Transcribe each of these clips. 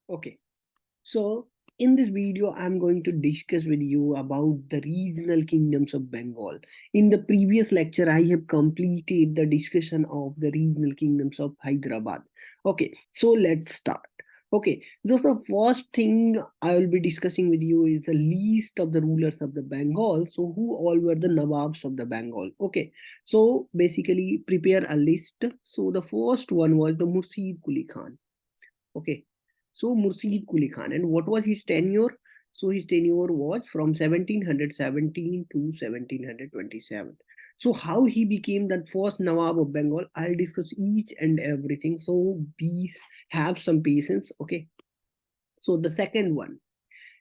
Okay, so in this video, I'm going to discuss with you about the regional kingdoms of Bengal. In the previous lecture, I have completed the discussion of the regional kingdoms of Hyderabad. Okay, so let's start. Okay, so the first thing I will be discussing with you is the list of the rulers of the Bengal. So who all were the Nawabs of the Bengal? Okay, so basically prepare a list. So the first one was the Murshid Quli Khan. Okay, so Murshid Quli Khan, and what was his tenure? So his tenure was from 1717 to 1727. So how he became that first Nawab of Bengal, I'll discuss each and everything. So please have some patience. Okay. So the second one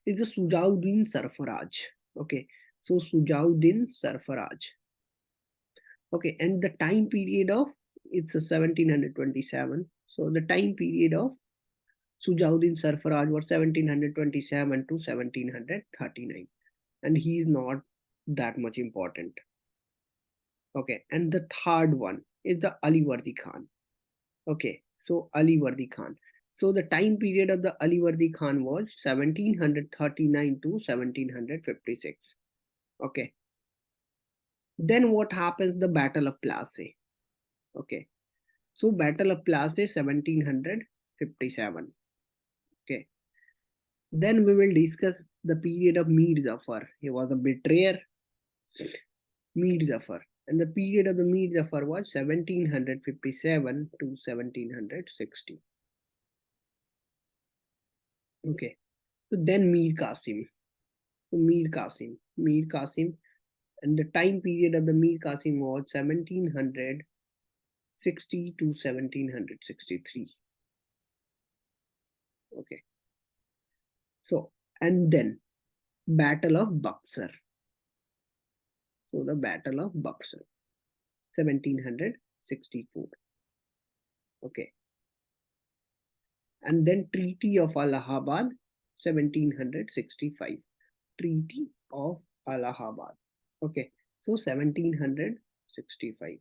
is the Sujauddin Sarfaraj. Okay. So Sujauddin Sarfaraj. Okay, and the time period of it's a 1727. So the time period of Sujauddin Sarfaraj was 1727 to 1739, and he is not that much important. Okay, and the third one is the Aliwardi Khan. Okay, so Aliwardi Khan. So the time period of the Aliwardi Khan was 1739 to 1756. Okay, then what happens? The Battle of Plassey. Okay, so Battle of Plassey 1757. Okay, then we will discuss the period of Mir Jafar. He was a betrayer, Mir Jafar. And the period of the Mir Jafar was 1757 to 1760. Okay. So then Mir Qasim. So Mir Qasim. And the time period of the Mir Qasim was 1760 to 1763. Okay. So, and then Battle of Buxar. So the Battle of Buxar, 1764. Okay. And then Treaty of Allahabad, 1765. Treaty of Allahabad. Okay, so 1765.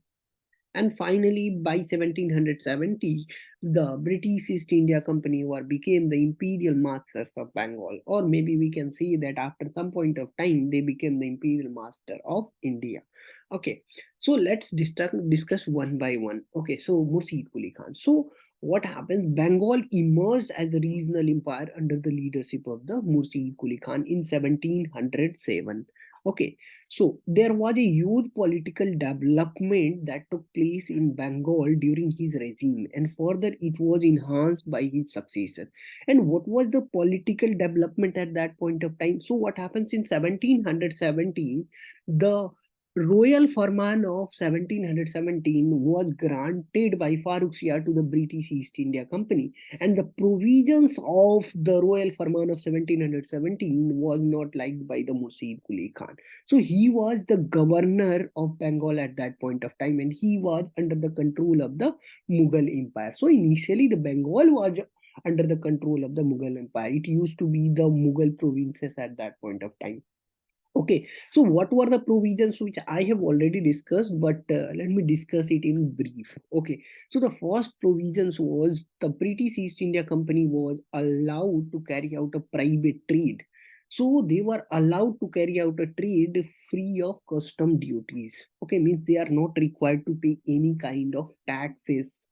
And finally, by 1770, the British East India Company became the imperial masters of Bengal. Or maybe we can say that after some point of time, they became the imperial master of India. Okay, so let's discuss one by one. Okay, so Murshid Quli Khan. So what happens? Bengal emerged as a regional empire under the leadership of the Murshid Quli Khan in 1707. Okay, so there was a huge political development that took place in Bengal during his regime, and further it was enhanced by his successor. And what was the political development at that point of time? So what happens in 1717? The Royal Firman of 1717 was granted by Farooq Shah to the British East India Company, and the provisions of the Royal Firman of 1717 was not liked by the Murshid Quli Khan. So he was the governor of Bengal at that point of time, and he was under the control of the Mughal Empire. So initially, the Bengal was under the control of the Mughal Empire. It used to be the Mughal provinces at that point of time. Okay, so what were the provisions which I have already discussed, but let me discuss it in brief. Okay, so the first provisions was the British East India Company was allowed to carry out a private trade. So they were allowed to carry out a trade free of custom duties. Okay, means they are not required to pay any kind of taxes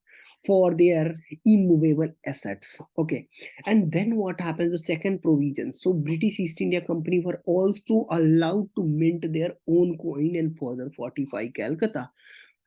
for their immovable assets. Okay, and then what happens? The second provision. So British East India Company were also allowed to mint their own coin and further fortify Calcutta.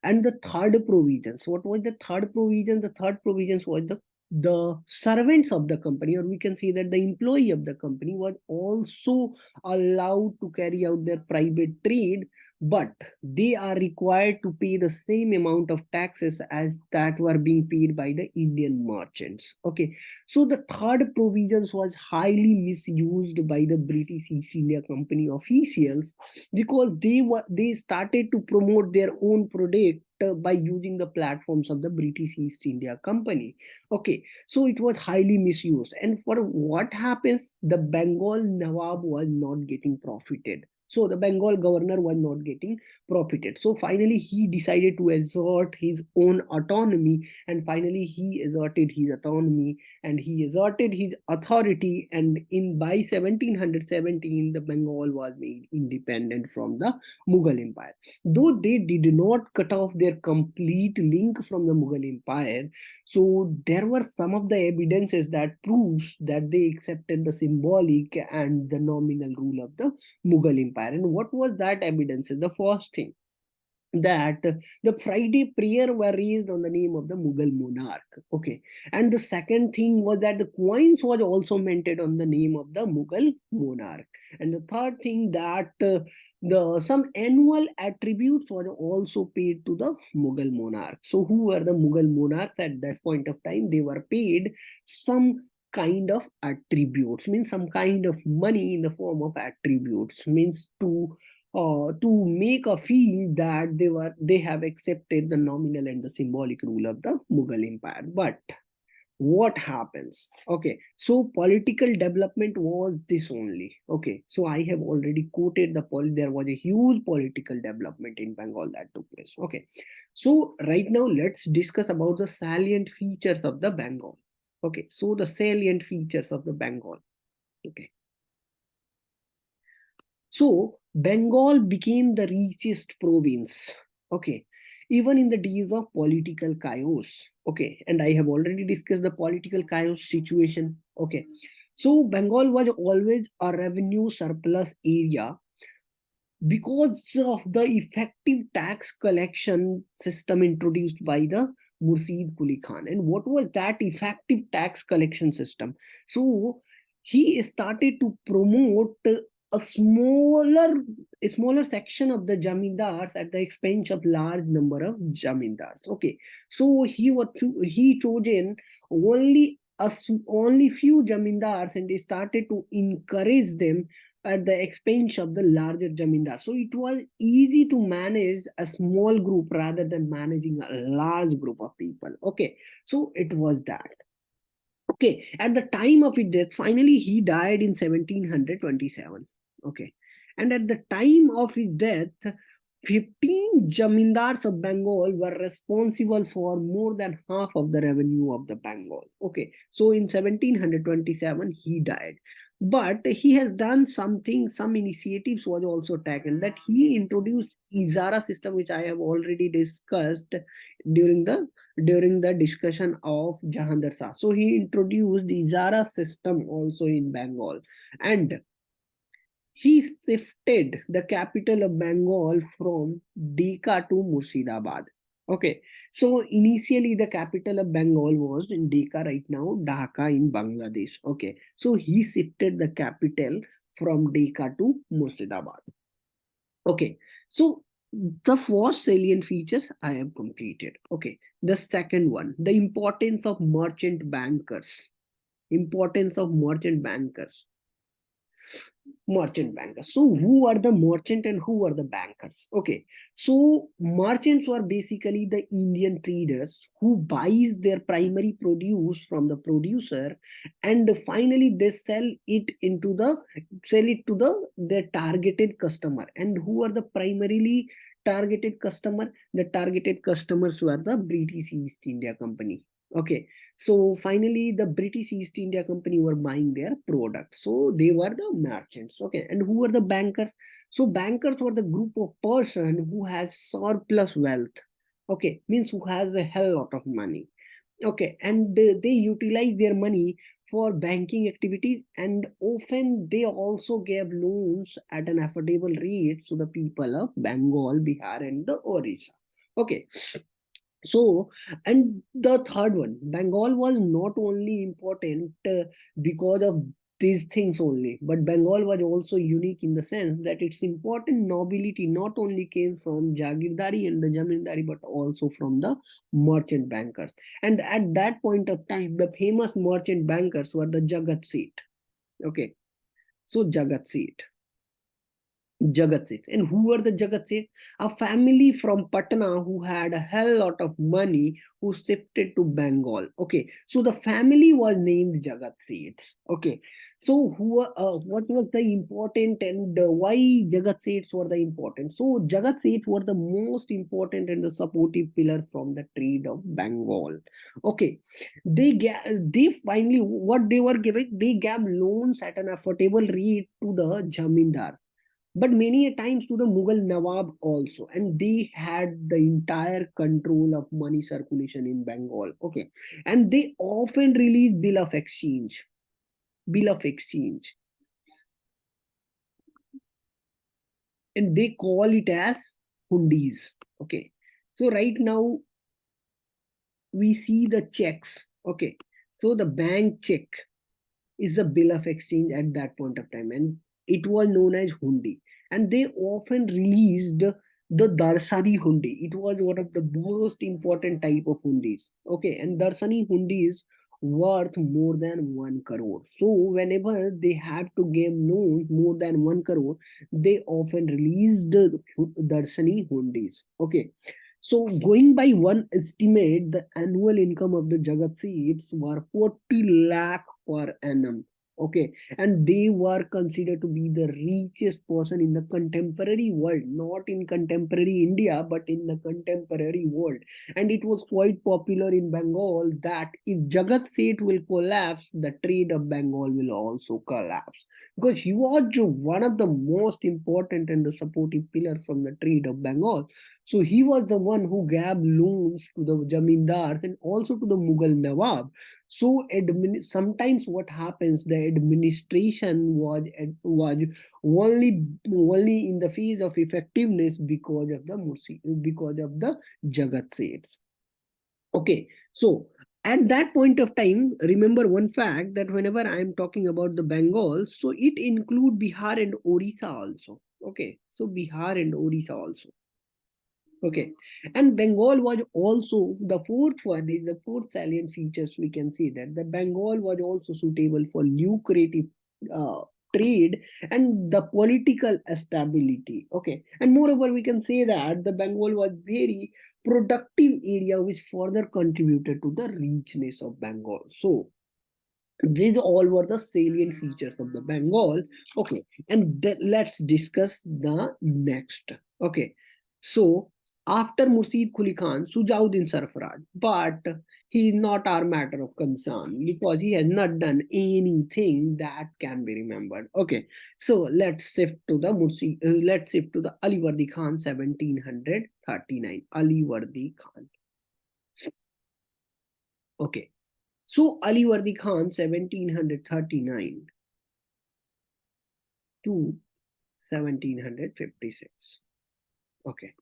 And the third provisions. What was the third provision? The third provisions was the servants of the company, or we can say that the employee of the company was also allowed to carry out their private trade, but they are required to pay the same amount of taxes as that were being paid by the Indian merchants. Okay, so the third provisions was highly misused by the British East India Company officials because they started to promote their own product by using the platforms of the British East India Company. Okay, so it was highly misused, and for what happens, the Bengal Nawab was not getting profited. So the Bengal governor was not getting profited. So finally, he decided to assert his own autonomy, and finally he asserted his autonomy and he asserted his authority. And in by 1717, the Bengal was made independent from the Mughal Empire. Though they did not cut off their complete link from the Mughal Empire, so there were some of the evidences that proves that they accepted the symbolic and the nominal rule of the Mughal Empire. And what was that evidence? The first thing, that the Friday prayer were raised on the name of the Mughal monarch. Okay. And the second thing was that the coins was also minted on the name of the Mughal monarch. And the third thing, that the some annual attributes were also paid to the Mughal monarch. So who were the Mughal monarchs at that point of time? They were paid some kind of attributes, means some kind of money in the form of attributes, means to make a feel that they have accepted the nominal and the symbolic rule of the Mughal Empire. But what happens? Okay, so political development was this only. Okay, so I have already quoted there was a huge political development in Bengal that took place. Okay, so right now let's discuss about the salient features of the Bengal. Okay, so the salient features of the Bengal. Okay, so Bengal became the richest province. Okay. Even in the days of political chaos. Okay. And I have already discussed the political chaos situation. Okay. So Bengal was always a revenue surplus area because of the effective tax collection system introduced by the Murshid Quli Khan. And what was that effective tax collection system? So he started to promote a smaller section of the jamindars at the expense of large number of jamindars. Okay, so he chosen only only few jamindars, and he started to encourage them at the expense of the larger jamindar. So it was easy to manage a small group rather than managing a large group of people. Okay, so it was that. Okay, at the time of his death, finally he died in 1727. Okay, and at the time of his death, 15 jamindars of Bengal were responsible for more than half of the revenue of the Bengal. Okay, so in 1727 he died, but he has done something. Some initiatives was also taken, that he introduced Izara system, which I have already discussed during the discussion of Jahandar Shah. So he introduced the Izara system also in Bengal, and he shifted the capital of Bengal from Dhaka to Murshidabad. Okay, so initially the capital of Bengal was in Dhaka, right now Dhaka in Bangladesh. Okay, so he shifted the capital from Dhaka to Murshidabad. Okay, so the first salient features I have completed. Okay, the second one, the importance of merchant bankers. Importance of merchant bankers. So who are the merchant and who are the bankers? Okay, so merchants were basically the Indian traders who buys their primary produce from the producer, and finally they sell it to their targeted customer. And who are the primarily targeted customer? The targeted customers were the British East India Company. Okay, so finally, the British East India Company were buying their product. So they were the merchants. Okay, and who were the bankers? So bankers were the group of person who has surplus wealth. Okay, means who has a hell lot of money. Okay, and they utilize their money for banking activities, and often they also gave loans at an affordable rate to the people of Bengal, Bihar, and the Orissa. Okay, so, and the third one, Bengal was not only important because of these things only, but Bengal was also unique in the sense that its important nobility not only came from Jagirdari and the Jamindari, but also from the merchant bankers. And at that point of time, the famous merchant bankers were the Jagat Seth. Okay, so Jagat Seth. Jagat Seth. And who were the Jagat Seth? A family from Patna who had a hell lot of money who shifted to Bengal. Okay, so the family was named Jagat Seth. Okay, so what was the important and why Jagat Seths were the important? So Jagat Seth were the most important and the supportive pillar from the trade of Bengal. Okay, they finally what they were giving, they gave loans at an affordable rate to the Jamindar, but many a times to the Mughal Nawab also, and they had the entire control of money circulation in Bengal. Okay, and they often release bill of exchange, and they call it as hundis. Okay, so right now we see the checks. Okay, so the bank check is the bill of exchange at that point of time, and it was known as hundi. And they often released the darsani hundi. It was one of the most important type of hundis. Okay, and darsani hundi is worth more than 1 crore. So whenever they have to give loans more than 1 crore, they often released the darsani hundis. Okay, so going by one estimate, the annual income of the Jagat Seeds were 40 lakh per annum. Okay, and they were considered to be the richest person in the contemporary world, not in contemporary India, but in the contemporary world. And it was quite popular in Bengal that if Jagat Seth will collapse, the trade of Bengal will also collapse, because he was one of the most important and the supportive pillar from the trade of Bengal. So he was the one who gave loans to the Jamindars and also to the Mughal Nawab. So sometimes what happens, the administration was only in the phase of effectiveness because of the because of the Jagat Seths. Okay, so at that point of time, remember one fact that whenever I am talking about the Bengal, so it include Bihar and Orissa also. Okay, so Bihar and Orissa also. Okay, and Bengal was also the fourth one is the fourth salient features we can see that the Bengal was also suitable for lucrative uh, trade and the political stability. Okay, and moreover we can say that the Bengal was very productive area which further contributed to the richness of Bengal. So these all were the salient features of the Bengal. Okay, and let's discuss the next. Okay, so after Murshid Quli Khan, Sujauddin Sarfaraj, but he is not our matter of concern because he has not done anything that can be remembered. Okay, so let's shift to the let's shift to the Aliwardi Khan, 1739. Aliwardi Khan. Okay, so Aliwardi Khan, 1739 to 1756. Okay.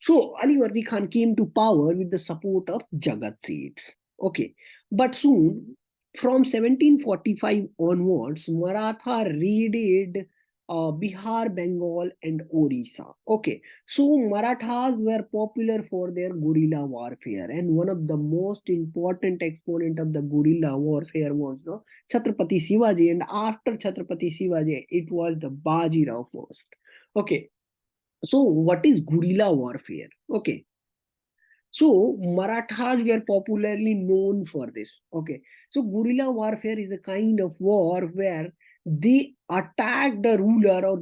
So Aliwardi Khan came to power with the support of Jagat Seths. Okay. But soon, from 1745 onwards, Maratha raided Bihar, Bengal, and Orissa. Okay. So Marathas were popular for their guerrilla warfare, and one of the most important exponent of the guerrilla warfare was the Chhatrapati Shivaji, and after Chhatrapati Shivaji, it was the Baji Rao first. Okay, so what is guerrilla warfare? Okay, so Marathas were popularly known for this. Okay, so guerrilla warfare is a kind of war where they attack the ruler, or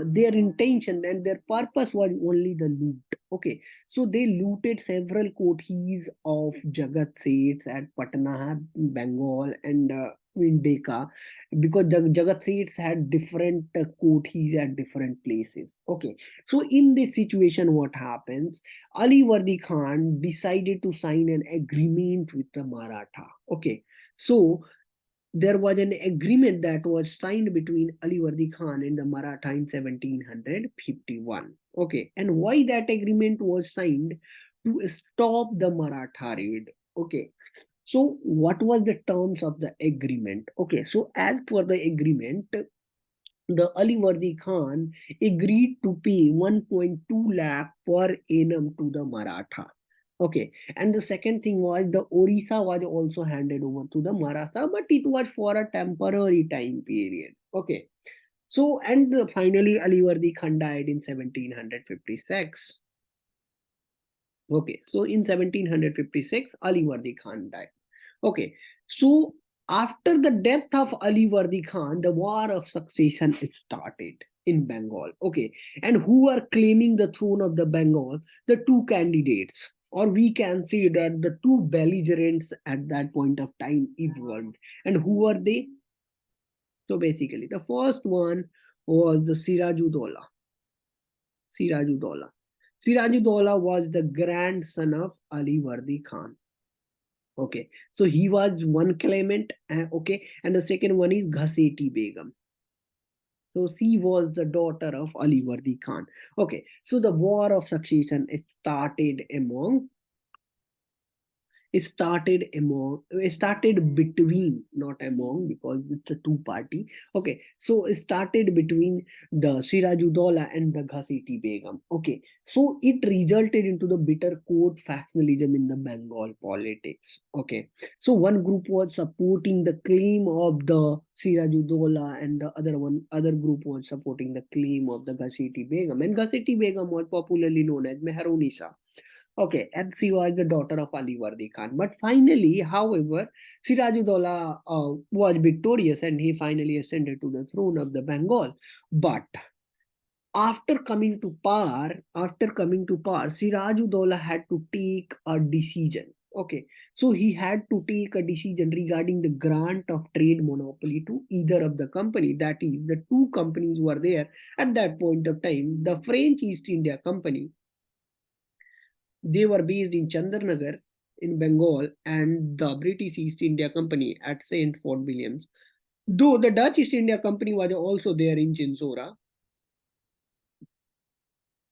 their intention and their purpose was only the loot. Okay, so they looted several kothis of Jagat Seths at Patna, Bengal, and in Decca, because Jagat Seths had different kothis at different places. Okay, so in this situation, what happens? Ali Wardi Khan decided to sign an agreement with the Maratha. Okay, so there was an agreement that was signed between Ali Wardi Khan and the Maratha in 1751. Okay, and why that agreement was signed? To stop the Maratha raid. Okay, so what was the terms of the agreement? Okay, so as per the agreement, the Aliwardi Khan agreed to pay 1.2 lakh per annum to the Maratha. Okay, and the second thing was the Orissa was also handed over to the Maratha, but it was for a temporary time period. Okay, So, and finally, Alivardi Khan died in 1756. Okay, so in 1756, Alivardi Khan died. Okay, so after the death of Alivardi Khan, the war of succession started in Bengal. Okay, and who are claiming the throne of the Bengal? The two candidates, or we can say that the two belligerents at that point of time evolved. And who are they? So basically, the first one was the Sirajuddaulah. Sirajuddaulah. Sirajuddaulah was the grandson of Ali Vardi Khan. Okay, so he was one claimant. Okay, and the second one is Ghaseti Begum. So she was the daughter of Ali Vardi Khan. Okay, so the war of succession started among it started between, not among, because it's a two party. Okay, so it started between the Sirajuddaulah and the Ghasiti Begum. Okay, so it resulted into the bitter court factionalism in the Bengal politics. Okay, so one group was supporting the claim of the Sirajuddaulah, and the other group was supporting the claim of the Ghasiti Begum, and Ghasiti Begum was popularly known as Mehrunisa. Okay, and she was the daughter of Ali Vardi Khan. But finally, however, Sirajuddaulah was victorious, and he finally ascended to the throne of the Bengal. But after coming to power, Sirajuddaulah had to take a decision. Okay, so he had to take a decision regarding the grant of trade monopoly to either of the company. That is, the two companies were there at that point of time. The French East India Company, they were based in Chandranagar in Bengal, and the British East India Company at St. Fort Williams. Though the Dutch East India Company was also there in Chinsora.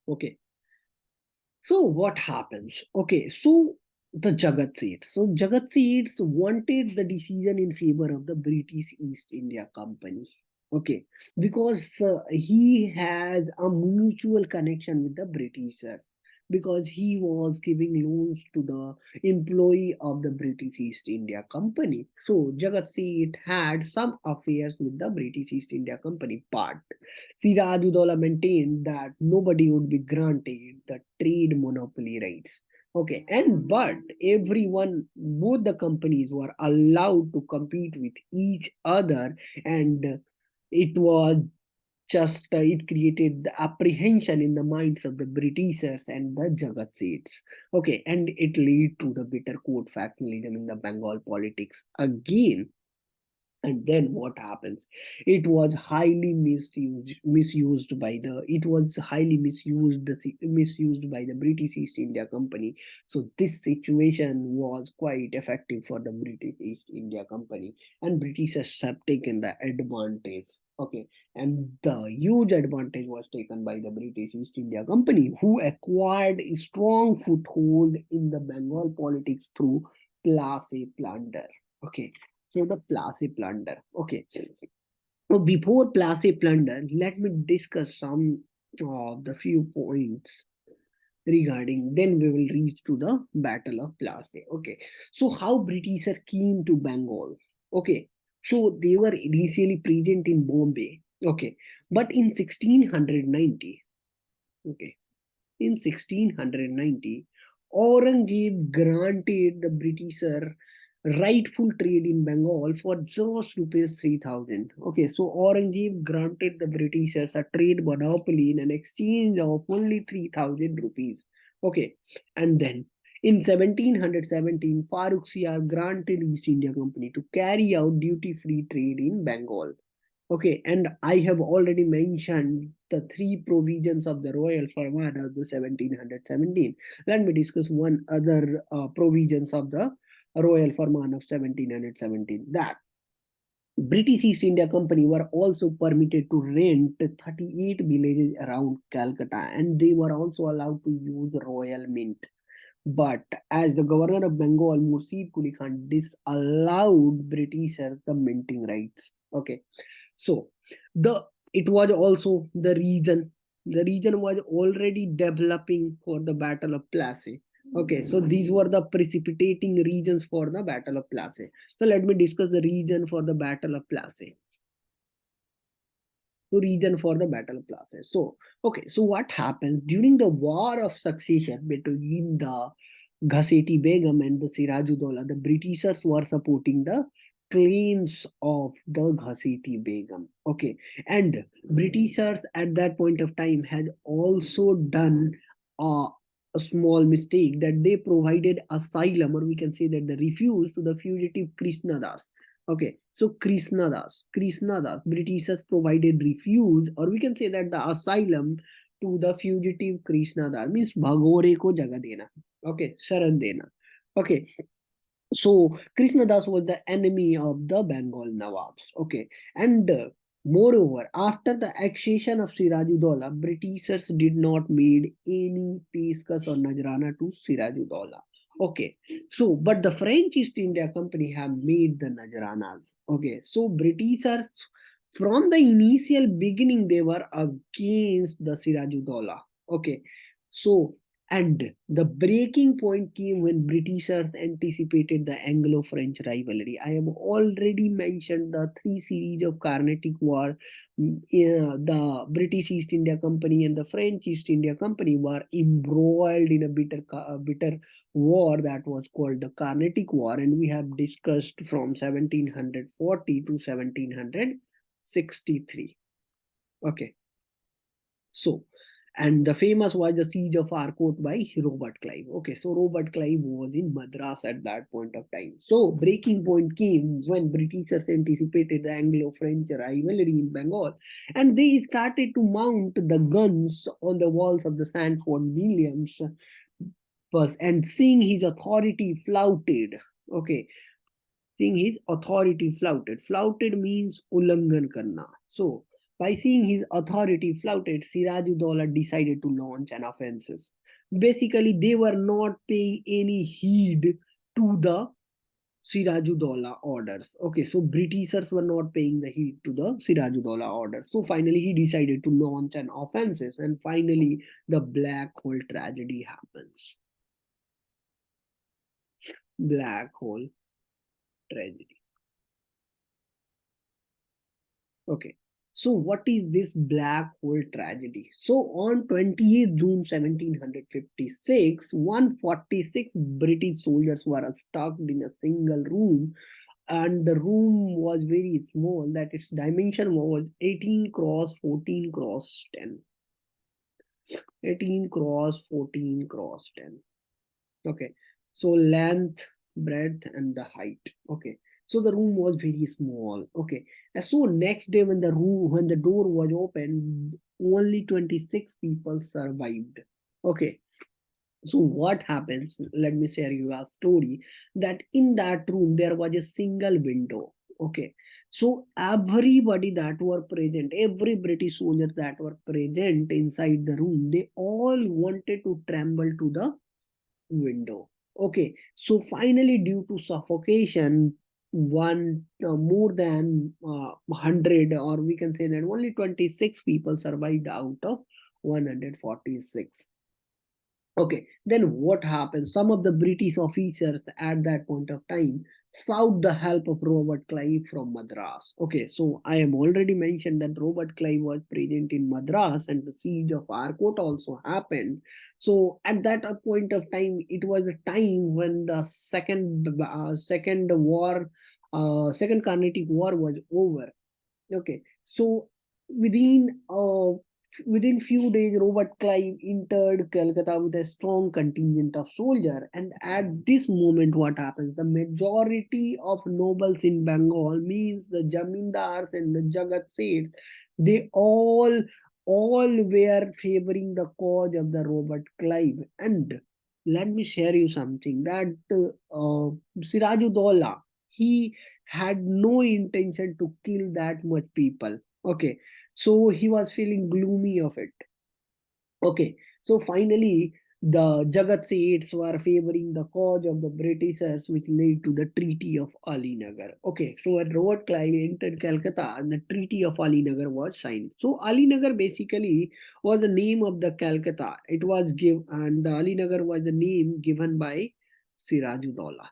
Okay, so what happens? Okay, so the Jagat Seth. So Jagat Seth wanted the decision in favor of the British East India Company. Okay, because he has a mutual connection with the Britishers, because he was giving loans to the employee of the British East India Company. So Jagat Seth had some affairs with the British East India Company, but Sirajuddaulah maintained that nobody would be granted the trade monopoly rights. Okay, and but both the companies were allowed to compete with each other, and it was it created the apprehension in the minds of the Britishers and the Jagat Seths. Okay, and it led to the bitter court factionalism in the Bengal politics again. And then what happens? It was highly misused by the it was highly misused by the British East India Company. So this situation was quite effective for the British East India Company, and Britishers have taken the advantage. Okay, and the huge advantage was taken by the British East India Company, who acquired a strong foothold in the Bengal politics through place plunder. Okay, so the Place plunder. Okay. So before Place plunder, let me discuss some of the few points regarding. Then we will reach to the Battle of Place. Okay. So how Britishers came to Bengal? Okay. So they were initially present in Bombay. Okay. But in 1690, okay, in 1690, Aurangzeb granted the Britisher rightful trade in Bengal for just rupees 3000. Okay, so Aurangzeb granted the Britishers a trade monopoly in an exchange of only 3000 rupees. Okay, and then in 1717, Farooq Siyar granted East India Company to carry out duty-free trade in Bengal. Okay, and I have already mentioned the three provisions of the Royal Farman of the 1717. Let me discuss one other provisions of the Royal Farman of 1717. That British East India Company were also permitted to rent 38 villages around Calcutta, and they were also allowed to use royal mint. But as the governor of Bengal, Murshid Quli Khan, disallowed Britishers the minting rights. Okay, so the it was also the region. The region was already developing for the Battle of Plassey. Okay, so these were the precipitating regions for the Battle of Plassey. So let me discuss the region for the Battle of Plassey. So reason for the battle classes. So okay, so what happens during the war of succession between the Ghaseti Begum and the Sirajuddaulah? The Britishers were supporting the claims of the Ghaseti Begum. Okay, and Britishers at that point of time had also done uh, a small mistake, that they provided asylum, or we can say that they refused to the fugitive Krishna Das. Okay, so Krishna Das, Britishers provided refuge, or we can say that the asylum to the fugitive Krishna Das, means Bhagore ko jaga dena. Okay, Sharan dena. Okay, so Krishna Das was the enemy of the Bengal Nawabs. Okay, and moreover, after the accession of Sirajuddaulah, Britishers did not made any peskas or Najrana to Sirajuddaulah. Okay, so but the French East India Company have made the Najranas. Okay, so Britishers from the initial beginning they were against the Sirajuddaulah. Okay, so and the breaking point came when Britishers anticipated the Anglo-French rivalry. I have already mentioned the three series of Carnatic War. The British East India Company and the French East India Company were embroiled in a bitter war that was called the Carnatic War, and we have discussed from 1740 to 1763. Okay, so, and the famous was the siege of Arcot by Robert Clive. Okay, so Robert Clive was in Madras at that point of time. So breaking point came when Britishers anticipated the Anglo-French rivalry in Bengal, and they started to mount the guns on the walls of the Sanford Williams, and seeing his authority flouted. Okay, seeing his authority flouted. Flouted means ulangan karna. So by seeing his authority flouted, Sirajuddaulah decided to launch an offensive. Basically, they were not paying any heed to the Sirajuddaulah orders. Okay, so Britishers were not paying the heed to the Sirajuddaulah orders. So finally, he decided to launch an offensive, and finally, the Black Hole tragedy happens. Black Hole tragedy. Okay. So what is this black hole tragedy? So on 28th June 1756, 146 British soldiers were stuck in a single room, and the room was very small, that its dimension was 18 cross 14 cross 10. 18 cross 14 cross 10. Okay, so length, breadth, and the height. Okay, so the room was very small. Okay, and so next day when the door was opened, only 26 people survived. Okay, so what happens? Let me share you a story, that in that room there was a single window. Okay, so everybody that were present, every British soldier that were present inside the room, they all wanted to tremble to the window. Okay, so finally, due to suffocation, one more than 100, or we can say that only 26 people survived out of 146. Okay, then what happened? Some of the British officers at that point of time sought the help of Robert Clive from Madras. Okay, so I have already mentioned that Robert Clive was present in Madras, and the siege of Arcot also happened. So at that point of time, it was a time when the second Carnatic War was over. Okay, so within uh, within few days, Robert Clive entered Calcutta with a strong contingent of soldiers. And at this moment, what happens? The majority of nobles in Bengal, means the Jamindars and the Jagat Seth, they all were favoring the cause of the Robert Clive. And let me share you something, that Sirajuddaulah, he had no intention to kill that much people. Okay, so he was feeling gloomy of it. Okay, so finally, the Jagat Seths were favoring the cause of the Britishers, which led to the Treaty of Alinagar. Okay, so when Robert Clive entered Calcutta, and the Treaty of Alinagar was signed. So Alinagar basically was the name of the Calcutta. It was given, and the Alinagar was the name given by Sirajuddaulah.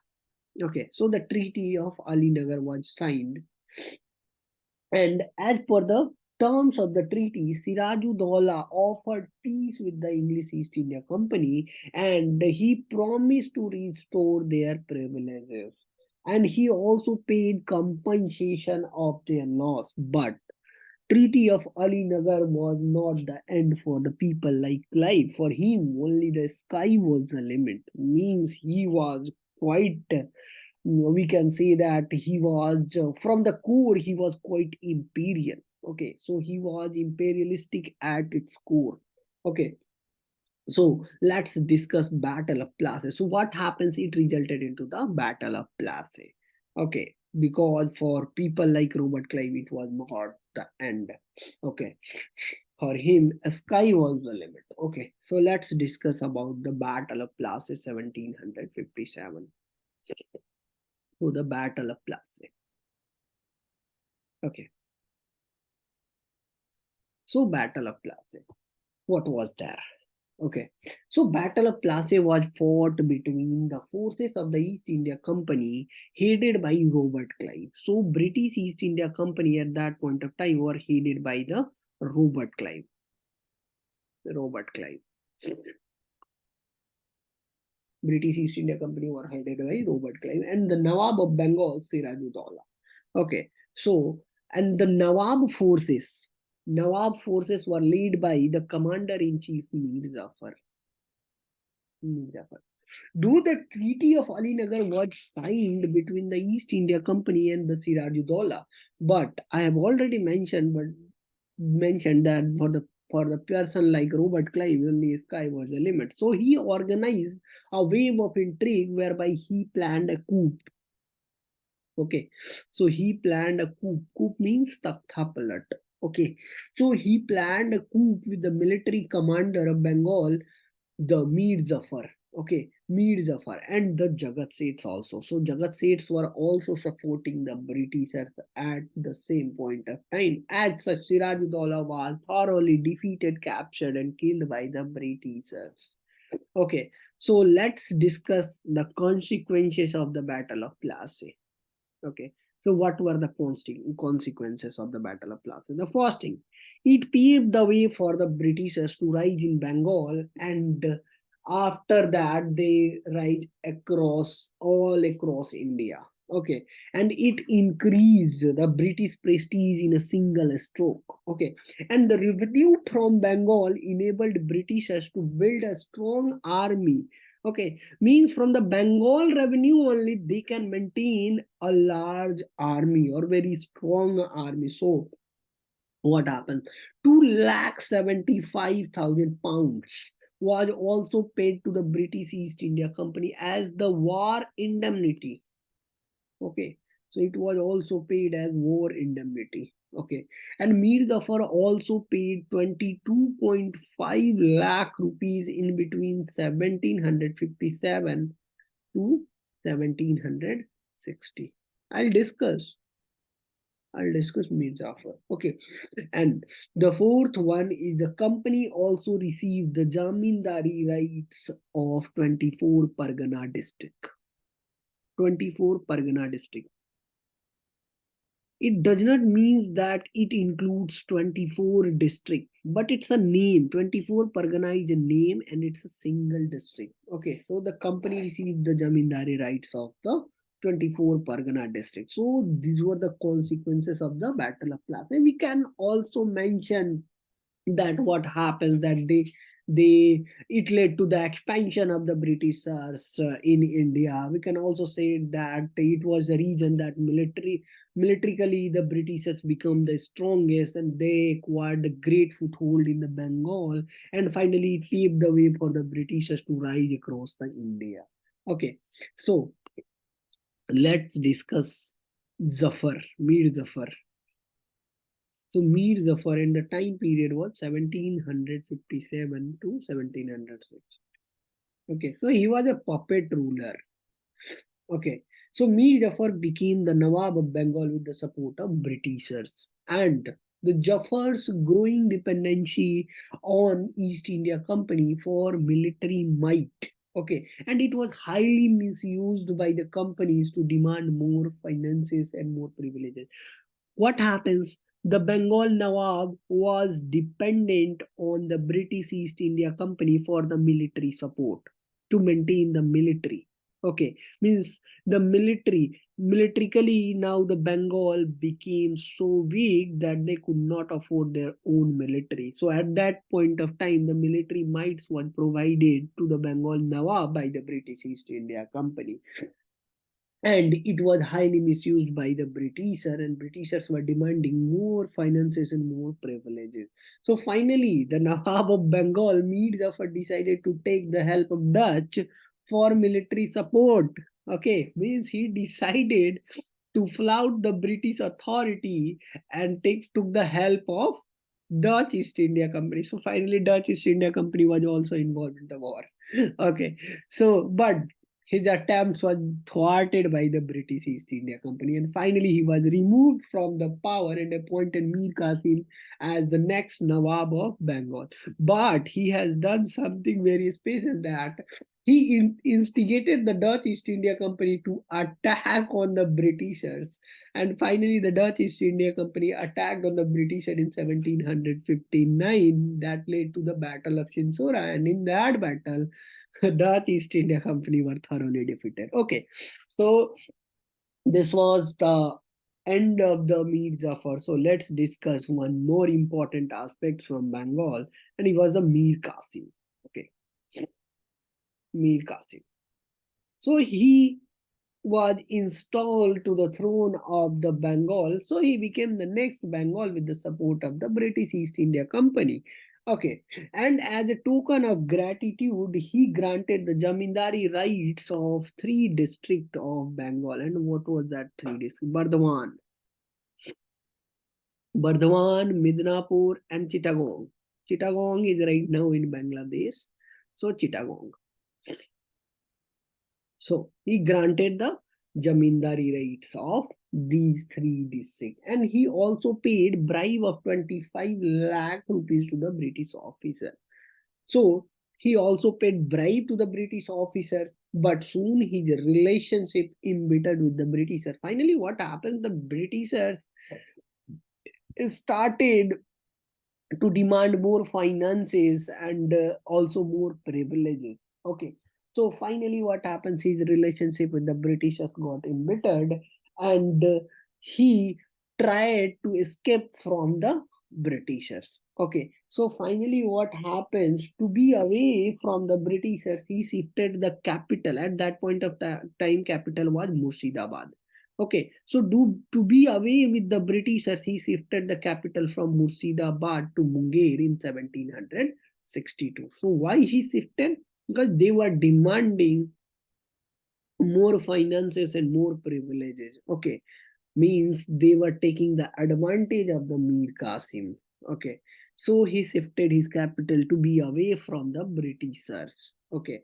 Okay, so the Treaty of Alinagar was signed, and as per the terms of the treaty, Sirajuddaulah offered peace with the English East India Company and he promised to restore their privileges. And he also paid compensation of their loss. But Treaty of Ali Nagar was not the end for the people like Clive. For him, only the sky was the limit. Means he was quite, we can say that he was, from the core, he was quite imperial. Okay, so he was imperialistic at its core. Okay, so let's discuss Battle of Plassey. So what happens? It resulted into the Battle of Plassey. Okay, because for people like Robert Clive, it was not the end. Okay, for him, a sky was the limit. Okay, so let's discuss about the Battle of Plassey 1757. So the Battle of Plassey. Okay, so Battle of Plassey. What was there? Okay, so Battle of Plassey was fought between the forces of the East India Company headed by Robert Clive. So British East India Company at that point of time were headed by the Robert Clive. Robert Clive. British East India Company were headed by Robert Clive and the Nawab of Bengal, Sirajuddaulah. Okay, so and the Nawab forces were led by the Commander-in-Chief Mir Zafar. Mir Zafar. Though the Treaty of Alinagar was signed between the East India Company and the Sirajuddaulah, but I have already mentioned that for the person like Robert Clive, only sky was the limit. So he organized a wave of intrigue whereby he planned a coup. Okay, so he planned a coup. Coup means takta palat. Okay, so he planned a coup with the military commander of Bengal, the Mir Zafar. Okay, Mir Zafar and the Jagat Seths also. So Jagat Seths were also supporting the Britishers at the same point of time. As such, Sirajuddaulah was thoroughly defeated, captured, and killed by the Britishers. Okay, so let's discuss the consequences of the Battle of Plassey. Okay. So what were the consequences of the Battle of Plassey? The first thing, it paved the way for the Britishers to rise in Bengal, and after that they rise across all across India. Okay, and it increased the British prestige in a single stroke. Okay, and the revenue from Bengal enabled Britishers to build a strong army. Okay, means from the Bengal revenue only they can maintain a large army or very strong army. So what happened? 2,75,000 pounds was also paid to the British East India Company as the war indemnity. Okay, so it was also paid as war indemnity. Okay, and Mir Gafar also paid 22.5 lakh rupees in between 1757 to 1760. I'll discuss. I'll discuss Mir Jafar. Okay. And the fourth one is the company also received the Jamindari rights of 24 Pargana district. 24 Pargana district. It does not mean that it includes 24 district, but it's a name. 24 Pargana is a name and it's a single district. Okay, so the company received the Jamindari rights of the 24 Pargana district. So these were the consequences of the Battle of Plassey. We can also mention that what happens that they it led to the expansion of the Britishers in India. We can also say that it was a region that militarily the Britishers become the strongest and they acquired the great foothold in the Bengal, and finally it paved the way for the Britishers to rise across the India. Okay, so let's discuss Mir Zafar. So Mir Zafar in the time period was 1757 to 1706. Okay, so he was a puppet ruler. Okay, so Mir Jafar became the Nawab of Bengal with the support of Britishers, and the Jafar's growing dependency on East India Company for military might. Okay, and it was highly misused by the companies to demand more finances and more privileges. What happens? The Bengal Nawab was dependent on the British East India Company for the military support to maintain the military. Okay, means the militarily now the Bengal became so weak that they could not afford their own military. So at that point of time, the military might was provided to the Bengal Nawab by the British East India Company, and it was highly misused by the Britishers, and Britishers were demanding more finances and more privileges. So finally, the Nawab of Bengal, Mir Jafar, decided to take the help of Dutch for military support. Okay, means he decided to flout the British authority and took the help of Dutch East India Company. So finally, Dutch East India Company was also involved in the war. Okay, so but his attempts were thwarted by the British East India Company, and finally he was removed from the power and appointed Mir Qasim as the next Nawab of Bengal. But he has done something very special, that he instigated the Dutch East India Company to attack on the Britishers, and finally the Dutch East India Company attacked on the Britishers in 1759. That led to the Battle of Chinchora, and in that battle Dutch East India Company were thoroughly defeated. Okay, so this was the end of the Mir Jafar. So let's discuss one more important aspect from Bengal, and it was the Mir Qasim. Okay, Mir Qasim. So he was installed to the throne of the Bengal. So he became the next Bengal with the support of the British East India Company. Okay, and as a token of gratitude, he granted the Jamindari rights of three districts of Bengal. And what was that three districts? Bardhaman, Midnapur, and Chittagong. Chittagong is right now in Bangladesh. So Chittagong. So he granted the Jamindari rights of these three districts, and he also paid bribe of 25 lakh rupees to the British officer. So he also paid bribe to the British officer, but soon his relationship embittered with the Britishers. Finally, what happened? The Britishers started to demand more finances and also more privileges. Okay, so finally, what happens? His relationship with the Britishers got embittered, and he tried to escape from the Britishers. Okay, so finally, what happens? To be away from the Britishers, he shifted the capital. At that point of time, capital was Murshidabad. Okay, so to be away with the Britishers, he shifted the capital from Murshidabad to Munger in 1762. So why he shifted? Because they were demanding more finances and more privileges. Okay, means they were taking the advantage of the Mir Qasim. Okay, so he shifted his capital to be away from the Britishers. Okay,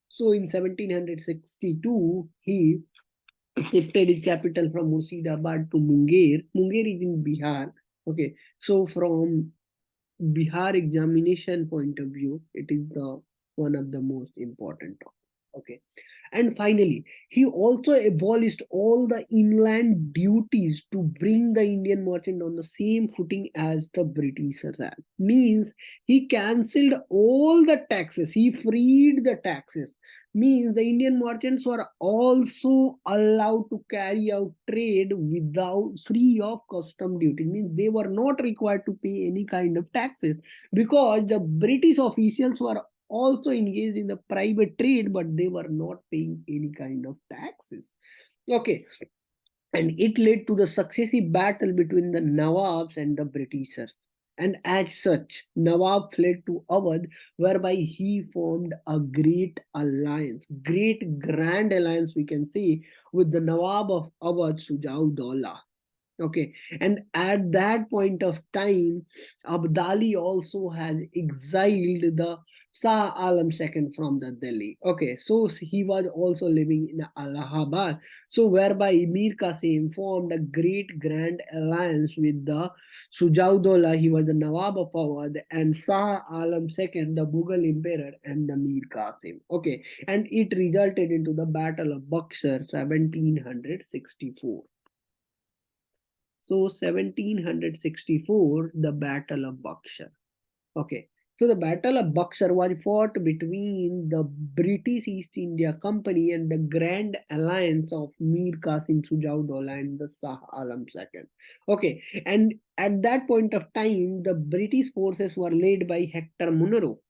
so in 1762, he shifted its capital from Murshidabad to Munger. Munger is in Bihar. Okay, so from Bihar examination point of view, it is the one of the most important topic. Okay, and finally, he also abolished all the inland duties to bring the Indian merchant on the same footing as the Britishers had. Means he cancelled all the taxes. He freed the taxes. Means the Indian merchants were also allowed to carry out trade without free of custom duty. Means they were not required to pay any kind of taxes, because the British officials were also engaged in the private trade, but they were not paying any kind of taxes. Okay, and it led to the successive battle between the Nawabs and the Britishers. And as such, Nawab fled to Awadh, whereby he formed a great alliance, great grand alliance, we can say, with the Nawab of Awadh, Sujauddaulah. Okay, and at that point of time, Abdali also has exiled the Shah Alam II from the Delhi. Okay, so he was also living in Allahabad. So whereby Mir Qasim formed a great grand alliance with the Sujauddaulah, he was the Nawab of Awadh, and Shah Alam II, the Mughal emperor, and the Mir Qasim. Okay, and it resulted into the Battle of Buxar, 1764. So 1764, the Battle of Buxar. Okay. So the Battle of Buxar was fought between the British East India Company and the Grand Alliance of Mir Qasim Sujauddaulah and the Shah Alam II. Okay, and at that point of time, the British forces were led by Hector Munro.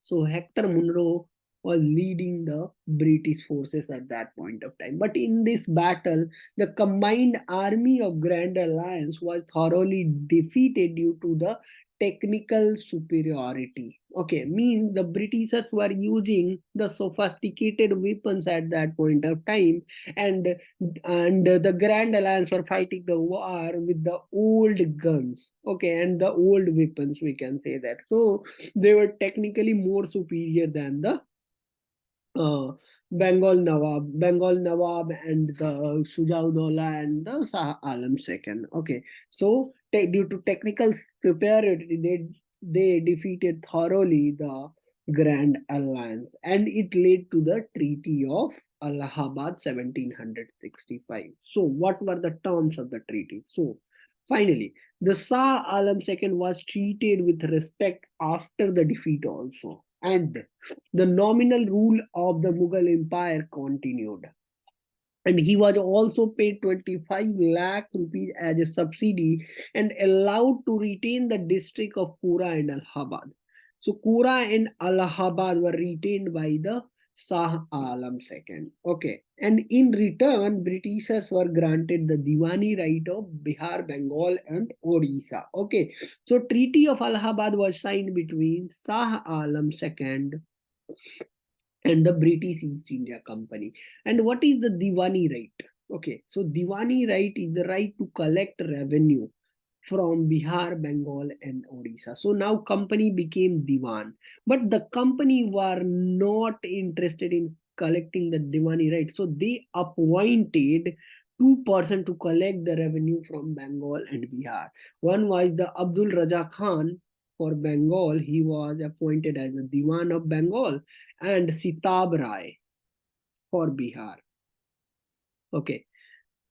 So Hector Munro was leading the British forces at that point of time. But in this battle, the combined army of Grand Alliance was thoroughly defeated due to the technical superiority. Okay, means the Britishers were using the sophisticated weapons at that point of time, and the Grand Alliance were fighting the war with the old guns. Okay, and the old weapons, we can say that. So they were technically more superior than the uh, Bengal Nawab and the Sujauddaulah and the Shah Alam II. Okay, so due to technical superiority, they defeated thoroughly the Grand Alliance, and it led to the Treaty of Allahabad 1765. So, what were the terms of the treaty? So, finally, the Shah Alam II was treated with respect after the defeat also, and the nominal rule of the Mughal Empire continued. And he was also paid 25 lakh rupees as a subsidy and allowed to retain the district of Kura and Allahabad. So Kura and Allahabad were retained by the Shah Alam II. Okay. And in return, Britishers were granted the Diwani right of Bihar, Bengal, and Odisha. Okay. So Treaty of Allahabad was signed between Shah Alam II and the British East India Company. And what is the Diwani right? Okay, so Diwani right is the right to collect revenue from Bihar, Bengal, and Odisha. So now company became Diwan, but the company were not interested in collecting the Diwani right. So they appointed two-person to collect the revenue from Bengal and Bihar. One was the Abdul Raja Khan for Bengal. He was appointed as a Diwan of Bengal, and Sitab Rai for Bihar. Okay.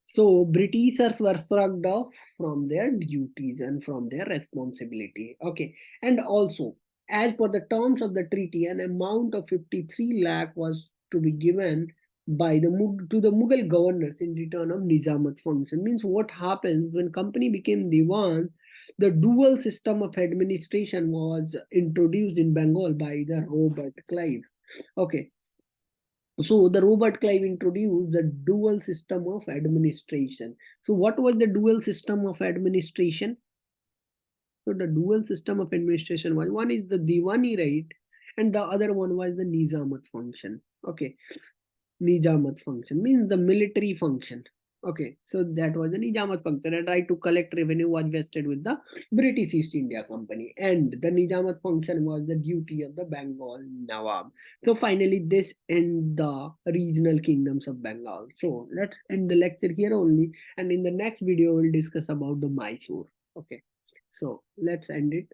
So Britishers were shrugged off from their duties and from their responsibility. Okay. And also, as per the terms of the treaty, an amount of 53 lakh was to be given by the to the Mughal governors in return of Nizamat function. Means what happens when company became Diwan, the dual system of administration was introduced in Bengal by the Robert Clive. Okay, so the Robert Clive introduced the dual system of administration. So what was the dual system of administration? So the dual system of administration was, one is the Diwani right and the other one was the Nizamat function. Okay, Nijamat function means the military function. Okay, so that was the Nijamat function. And right to collect revenue was vested with the British East India Company. And the Nijamat function was the duty of the Bengal Nawab. So finally, this end the regional kingdoms of Bengal. So let's end the lecture here only. And in the next video, we'll discuss about the Mysore. Okay, so let's end it.